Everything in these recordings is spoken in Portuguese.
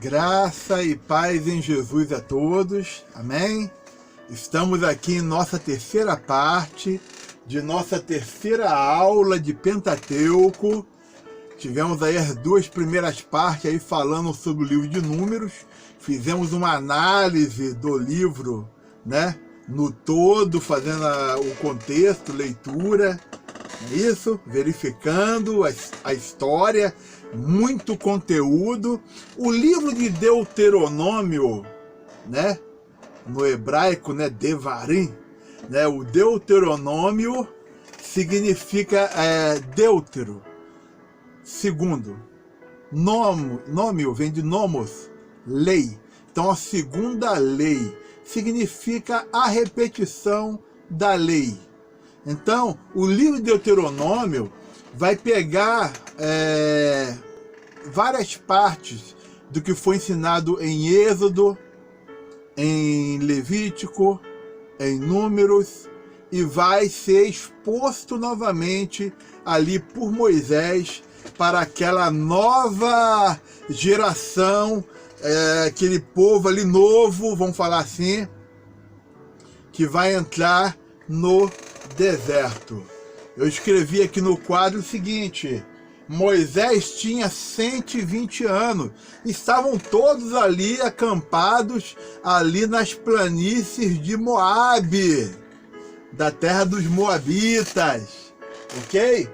Graça e paz em Jesus a todos, amém? Estamos aqui em nossa terceira parte de nossa terceira aula de Pentateuco. Tivemos aí as duas primeiras partes aí falando sobre o livro de Números. Fizemos uma análise do livro, né? No todo, fazendo o contexto, leitura, isso, verificando a história, muito conteúdo. O livro de Deuteronômio, né? No hebraico, né? Devarim, né? O Deuteronômio significa deutero. Segundo, nômio vem de nomos, lei. Então a segunda lei significa a repetição da lei. Então, o livro de Deuteronômio vai pegar várias partes do que foi ensinado em Êxodo, em Levítico, em Números, e vai ser exposto novamente ali por Moisés para aquela nova geração, aquele povo ali novo, vamos falar assim, que vai entrar no deserto. Eu escrevi aqui no quadro o seguinte: Moisés tinha 120 anos, estavam todos ali acampados, ali nas planícies de Moabe, da terra dos Moabitas, ok?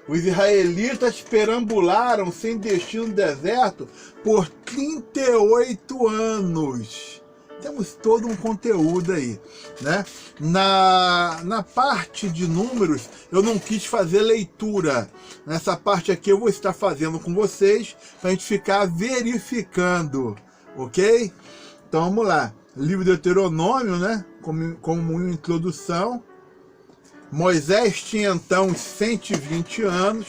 Os israelitas perambularam sem destino no deserto por 38 anos. Temos todo um conteúdo aí, né? Na parte de Números, eu não quis fazer leitura. Nessa parte aqui eu vou estar fazendo com vocês, para a gente ficar verificando, ok? Então vamos lá. Livro de Deuteronômio, né? Como uma introdução. Moisés tinha então 120 anos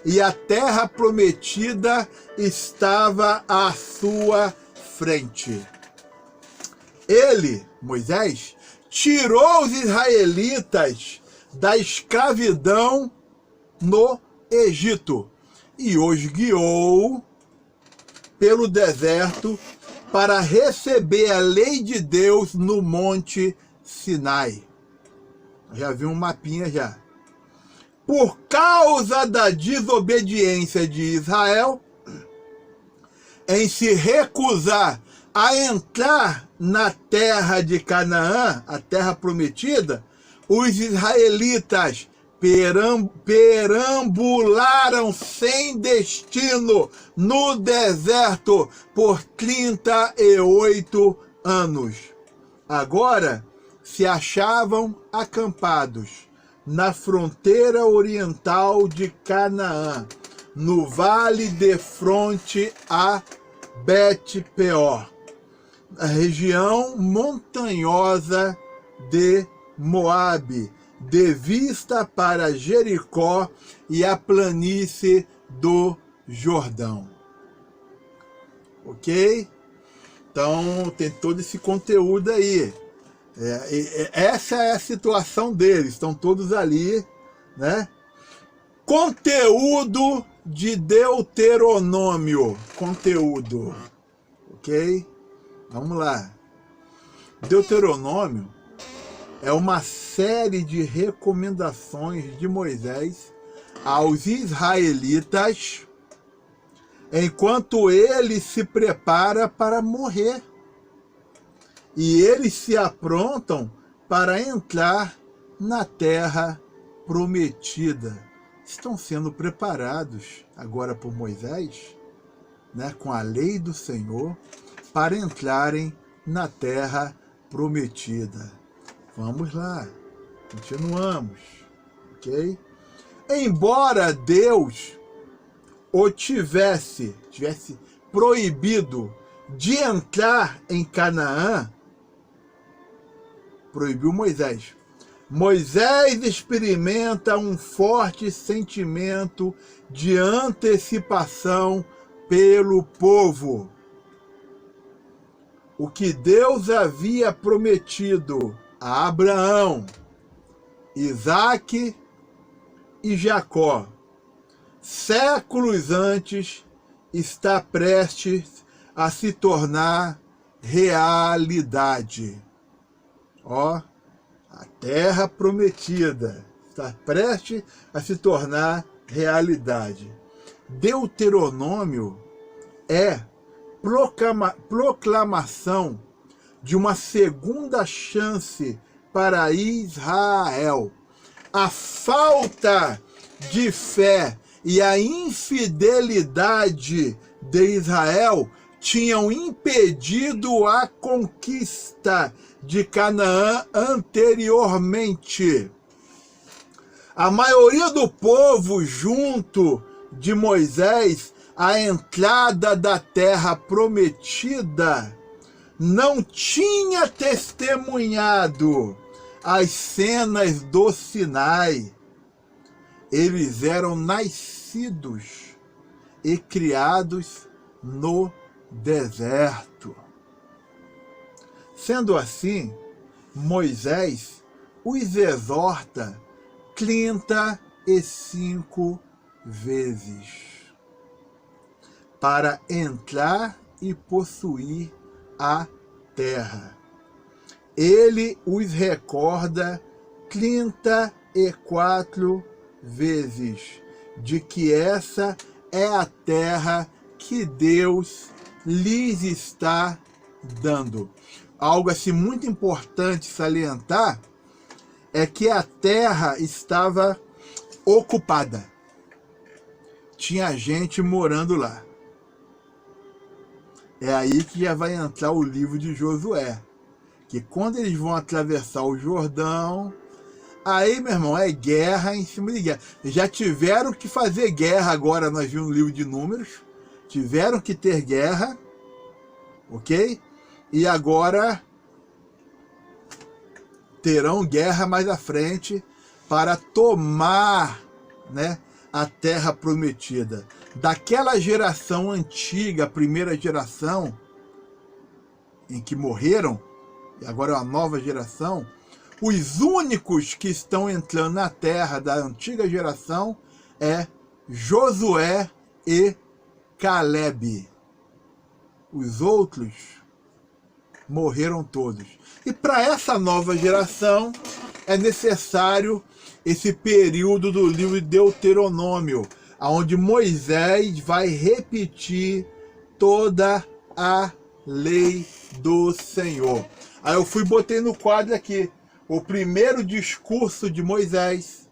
e a terra prometida estava à sua frente. Ele, Moisés, tirou os israelitas da escravidão no Egito e os guiou pelo deserto para receber a lei de Deus no Monte Sinai. Já vi um mapinha já. Por causa da desobediência de Israel em se recusar a entrar na terra de Canaã, a terra prometida, os israelitas perambularam sem destino no deserto por 38 anos. Agora se achavam acampados na fronteira oriental de Canaã, no vale de fronte a Bet-peor, a região montanhosa de Moabe, de vista para Jericó e a planície do Jordão. Ok? Então tem todo esse conteúdo aí. Essa é a situação deles, estão todos ali, né? Conteúdo de Deuteronômio, conteúdo, ok? Vamos lá. Deuteronômio é uma série de recomendações de Moisés aos israelitas enquanto ele se prepara para morrer. E eles se aprontam para entrar na terra prometida. Estão sendo preparados agora por Moisés, né, com a lei do Senhor, para entrarem na terra prometida. Vamos lá, continuamos, ok? Embora Deus o tivesse proibido de entrar em Canaã, proibiu Moisés. Moisés experimenta um forte sentimento de antecipação pelo povo. O que Deus havia prometido a Abraão, Isaque e Jacó, séculos antes, está prestes a se tornar realidade. Ó, a terra prometida está prestes a se tornar realidade. Deuteronômio é proclamação de uma segunda chance para Israel. A falta de fé e a infidelidade de Israel tinham impedido a conquista de Canaã anteriormente. A maioria do povo, junto de Moisés, à entrada da terra prometida, não tinha testemunhado as cenas do Sinai. Eles eram nascidos e criados no deserto. Sendo assim, Moisés os exorta 35 vezes para entrar e possuir a terra. Ele os recorda 34 vezes de que essa é a terra que Deus lhes está dando. Algo assim muito importante salientar é que a terra estava ocupada. Tinha gente morando lá. É aí que já vai entrar o livro de Josué. Que quando eles vão atravessar o Jordão, aí, meu irmão, é guerra em cima de guerra. Já tiveram que fazer guerra agora, nós vimos no livro de Números. Tiveram que ter guerra, ok? E agora terão guerra mais à frente para tomar, né, a terra prometida. Daquela geração antiga, a primeira geração, em que morreram, e agora é uma nova geração, os únicos que estão entrando na terra da antiga geração é Josué e Calebe. Os outros morreram todos. E para essa nova geração é necessário esse período do livro de Deuteronômio, onde Moisés vai repetir toda a lei do Senhor. Aí eu botei no quadro aqui o primeiro discurso de Moisés,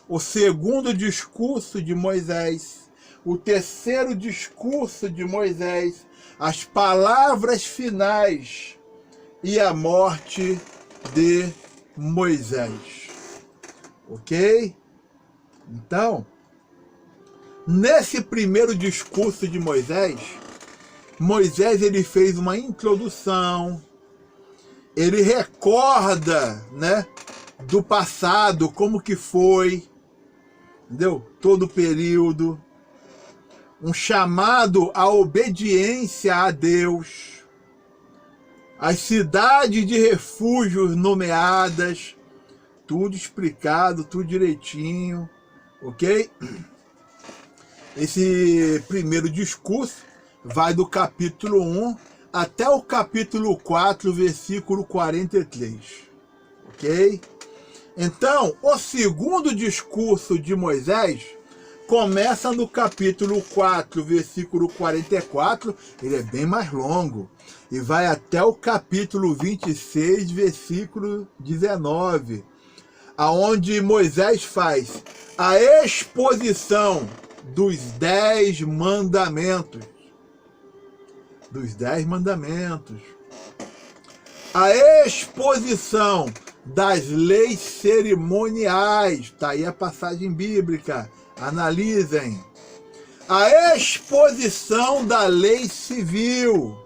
o segundo discurso de Moisés, o terceiro discurso de Moisés, as palavras finais e a morte de Moisés. Ok? Então, nesse primeiro discurso de Moisés, ele fez uma introdução, ele recorda, né, do passado, como que foi, entendeu? Todo o período, um chamado à obediência a Deus, as cidades de refúgios nomeadas, tudo explicado, tudo direitinho, ok? Esse primeiro discurso vai do capítulo 1 até o capítulo 4, versículo 43, ok? Então, o segundo discurso de Moisés começa no capítulo 4, versículo 44, ele é bem mais longo, e vai até o capítulo 26, versículo 19, aonde Moisés faz a exposição dos 10 mandamentos. Dos 10 mandamentos. A exposição das leis cerimoniais. Está aí a passagem bíblica. Analisem. A exposição da lei civil.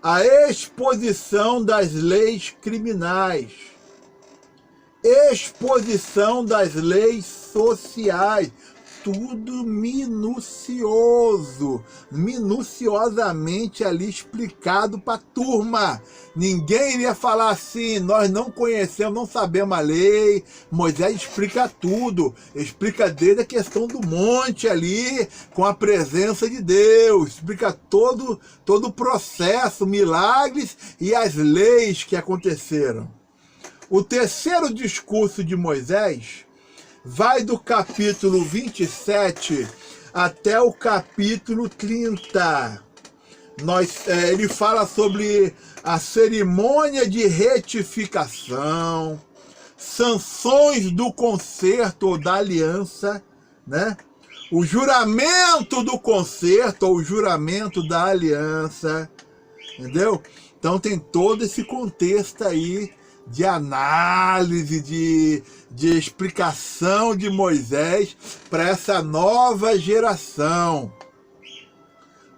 A exposição das leis criminais. Exposição das leis sociais. tudo minuciosamente ali explicado para a turma. Ninguém iria falar assim, nós não conhecemos, não sabemos a lei. Moisés explica tudo, explica desde a questão do monte ali, com a presença de Deus, explica todo o processo, milagres e as leis que aconteceram. O terceiro discurso de Moisés vai do capítulo 27 até o capítulo 30. Ele fala sobre a cerimônia de retificação, sanções do concerto ou da aliança, né? O juramento do concerto ou o juramento da aliança, entendeu? Então tem todo esse contexto aí de análise, de explicação de Moisés para essa nova geração.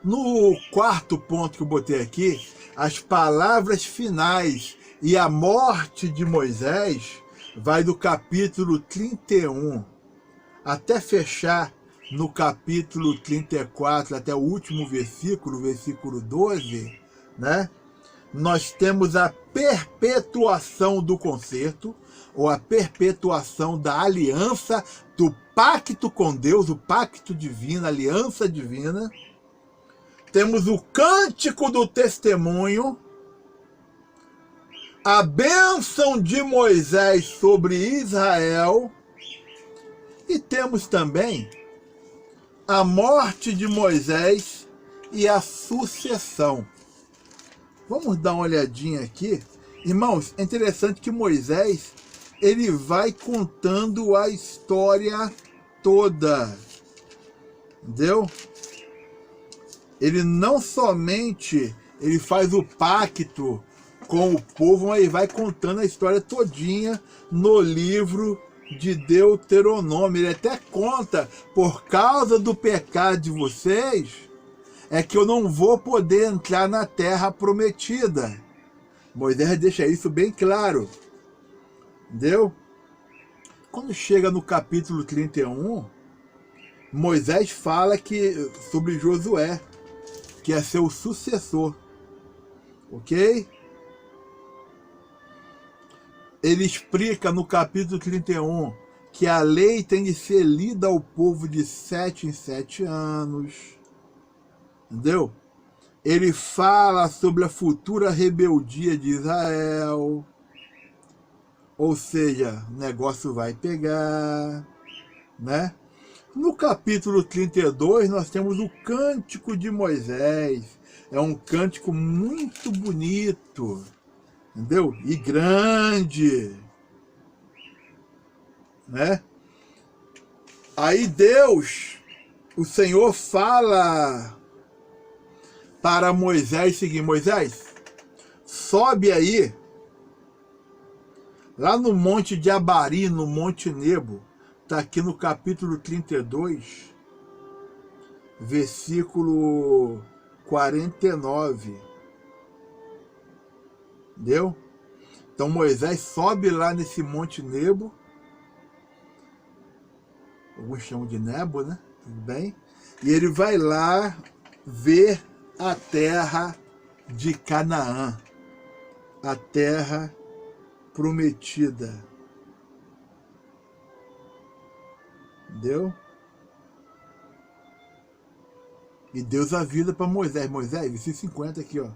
No quarto ponto que eu botei aqui, as palavras finais e a morte de Moisés vai do capítulo 31 até fechar no capítulo 34, até o último versículo, versículo 12, né? Nós temos a perpetuação do concerto, ou a perpetuação da aliança, do pacto com Deus, o pacto divino, a aliança divina. Temos o cântico do testemunho, a bênção de Moisés sobre Israel, e temos também a morte de Moisés e a sucessão. Vamos dar uma olhadinha aqui. Irmãos, é interessante que Moisés, ele vai contando a história toda. Entendeu? Ele não somente ele faz o pacto com o povo, mas ele vai contando a história todinha no livro de Deuteronômio. Ele até conta, por causa do pecado de vocês, é que eu não vou poder entrar na terra prometida. Moisés deixa isso bem claro. Entendeu? Quando chega no capítulo 31, Moisés fala sobre Josué, que é seu sucessor. Ok? Ele explica no capítulo 31 que a lei tem de ser lida ao povo de 7 em 7 anos. Entendeu? Ele fala sobre a futura rebeldia de Israel. Ou seja, o negócio vai pegar, né? No capítulo 32, nós temos o Cântico de Moisés. É um cântico muito bonito, entendeu? E grande, né? Aí Deus, o Senhor fala para Moisés o seguinte: Moisés, sobe aí, lá no monte de Abari, no monte Nebo, está aqui no capítulo 32, versículo 49. Entendeu? Então Moisés sobe lá nesse monte Nebo, alguns chamam de Nebo, né? Tudo bem? E ele vai lá ver a terra de Canaã, a terra prometida. Entendeu? E Deus avisa para Moisés: Moisés, versículo 50 aqui, ó.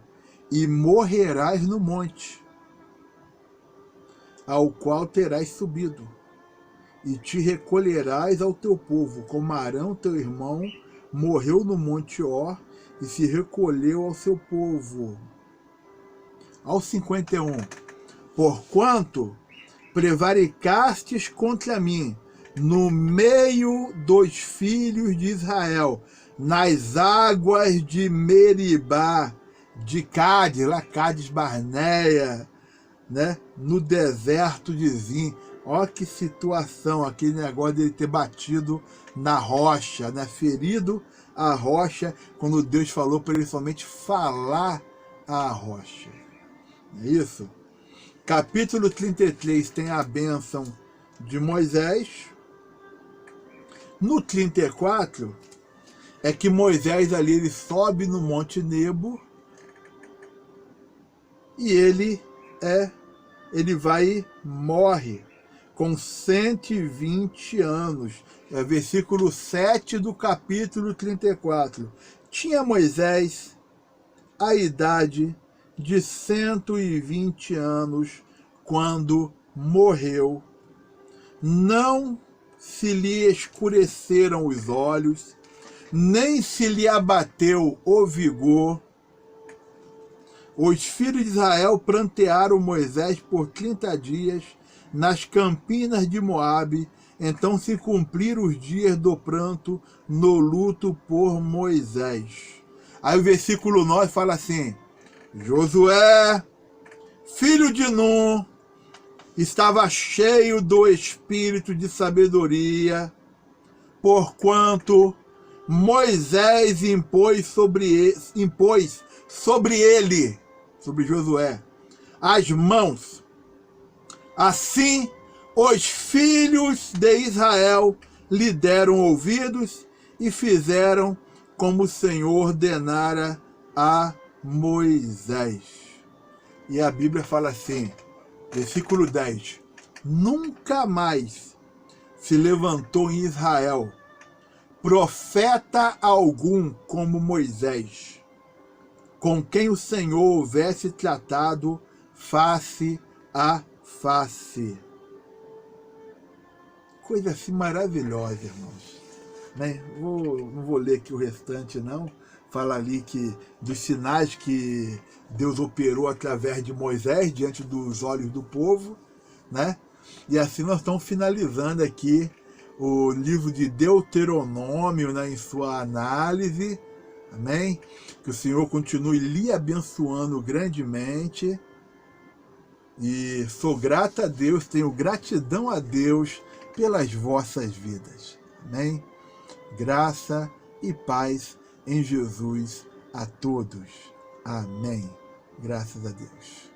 E morrerás no monte, ao qual terás subido, e te recolherás ao teu povo, como Arão teu irmão morreu no monte Hor, e se recolheu ao seu povo. Ao 51, porquanto prevaricastes contra mim no meio dos filhos de Israel, nas águas de Meribá, de Cádiz, lá Cádiz Barneia, né? No deserto de Zim. Olha que situação, aquele negócio dele ter batido na rocha, né? Ferido a rocha, quando Deus falou para ele somente falar a rocha. É isso? Capítulo 33 tem a bênção de Moisés. No 34, é que Moisés ali ele sobe no Monte Nebo e ele vai e morre com 120 anos. É versículo 7 do capítulo 34. Tinha Moisés a idade de 120 anos quando morreu. Não se lhe escureceram os olhos, nem se lhe abateu o vigor. Os filhos de Israel prantearam Moisés por 30 dias nas campinas de Moabe. Então se cumpriram os dias do pranto no luto por Moisés. Aí o versículo 9 fala assim: Josué, filho de Nun, estava cheio do espírito de sabedoria, porquanto Moisés impôs sobre ele, sobre Josué, as mãos. Assim, os filhos de Israel lhe deram ouvidos e fizeram como o Senhor ordenara a Moisés. E a Bíblia fala assim, versículo 10, nunca mais se levantou em Israel profeta algum como Moisés, com quem o Senhor houvesse tratado face a face. Coisa assim maravilhosa, irmãos. Né? Não vou ler aqui o restante, não. Fala ali que dos sinais que Deus operou através de Moisés diante dos olhos do povo, né? E assim nós estamos finalizando aqui o livro de Deuteronômio, né, em sua análise. Amém? Que o Senhor continue lhe abençoando grandemente. E sou grata a Deus, tenho gratidão a Deus pelas vossas vidas. Amém? Graça e paz em Jesus a todos. Amém. Graças a Deus.